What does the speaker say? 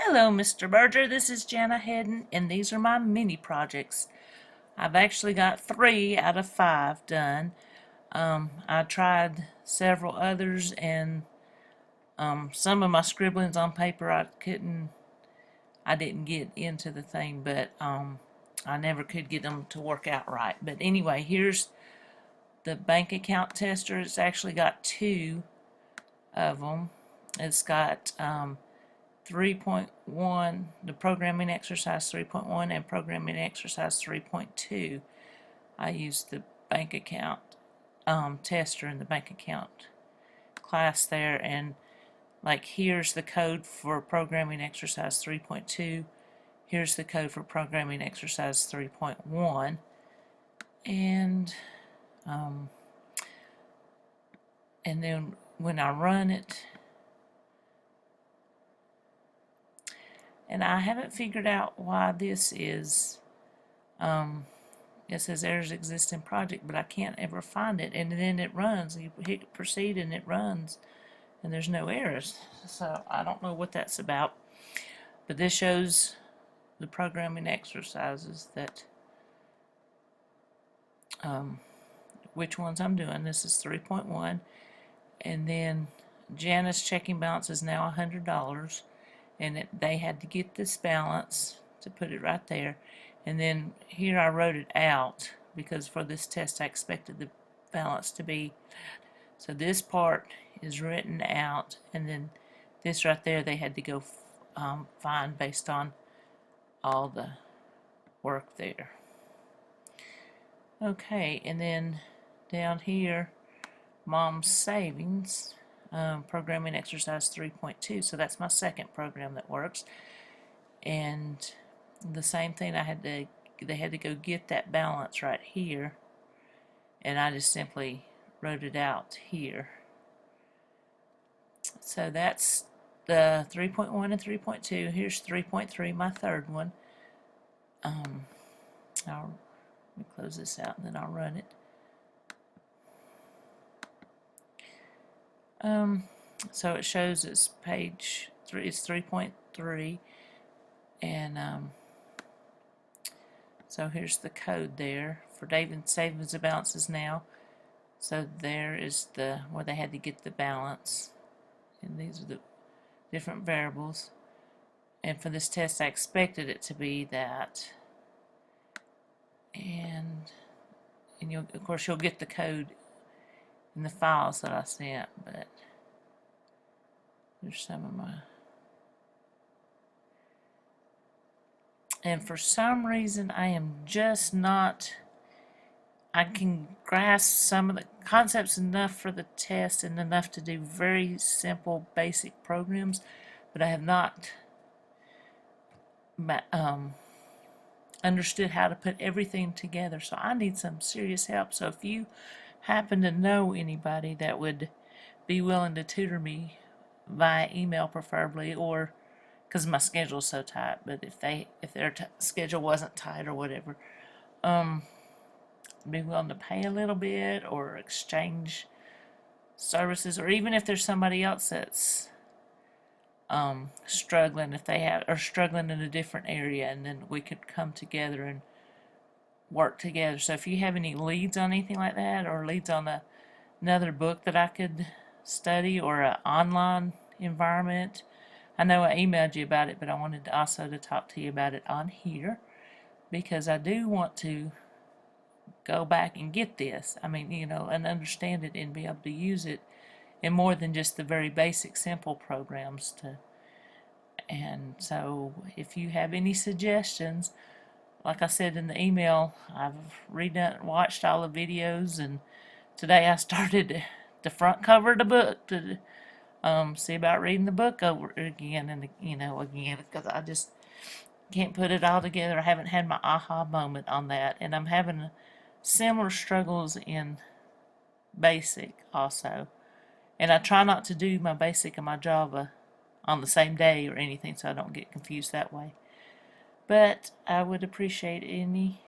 Hello, Mr. Berger. This is Jana Hedden, and these are my mini projects. I've actually got 3 out of 5 done. I tried several others, and some of my scribblings on paper I didn't get into the thing, but I never could get them to work out right. But anyway, here's the bank account tester. It's actually got 2 of them. It's got 3.1, the programming exercise 3.1 and programming exercise 3.2. I used the bank account tester in the bank account class there, and like here's the code for programming exercise 3.2, here's the code for programming exercise 3.1, and then when I run it, and I haven't figured out why this is, it says errors exist in project, but I can't ever find it, and then it runs. You hit proceed and it runs, and there's no errors. So I don't know what that's about, but this shows the programming exercises that, which ones I'm doing. This is 3.1, and then Jana's checking balance is now $100. And they had to get this balance to put it right there, and then here I wrote it out because for this test I expected the balance to be, so this part is written out, and then this right there they had to go find based on all the work there. Okay, and then down here, Mom's savings, programming exercise 3.2, so that's my second program that works, and the same thing, they had to go get that balance right here, and I just simply wrote it out here. So that's the 3.1 and 3.2. Here's 3.3, my third one. Let me close this out and then I'll run it. So it shows it's page 3, it's 3.3, and so here's the code there for David's savings and balances now. So there is the where they had to get the balance, and these are the different variables. And for this test, I expected it to be that, and you'll, of course, you'll get the code in the files that I sent, but there's some of my, and for some reason I am just not, I can grasp some of the concepts enough for the test and enough to do very simple basic programs, but I have not understood how to put everything together, so I need some serious help. So if you happen to know anybody that would be willing to tutor me via email preferably, or because my schedule is so tight, but if their schedule wasn't tight or whatever, be willing to pay a little bit or exchange services, or even if there's somebody else that's struggling, if they are struggling in a different area, and then we could come together and work together. So if you have any leads on anything like that, or leads on another book that I could study, or an online environment, I know I emailed you about it, but I wanted also to talk to you about it on here, because I do want to go back and get this, I mean, you know, and understand it and be able to use it in more than just the very basic simple programs and so if you have any suggestions, like I said in the email, I've watched all the videos, and today I started the front cover of the book to see about reading the book over again and again, because I just can't put it all together. I haven't had my aha moment on that, and I'm having similar struggles in basic also, and I try not to do my basic and my Java on the same day or anything, so I don't get confused that way. But I would appreciate any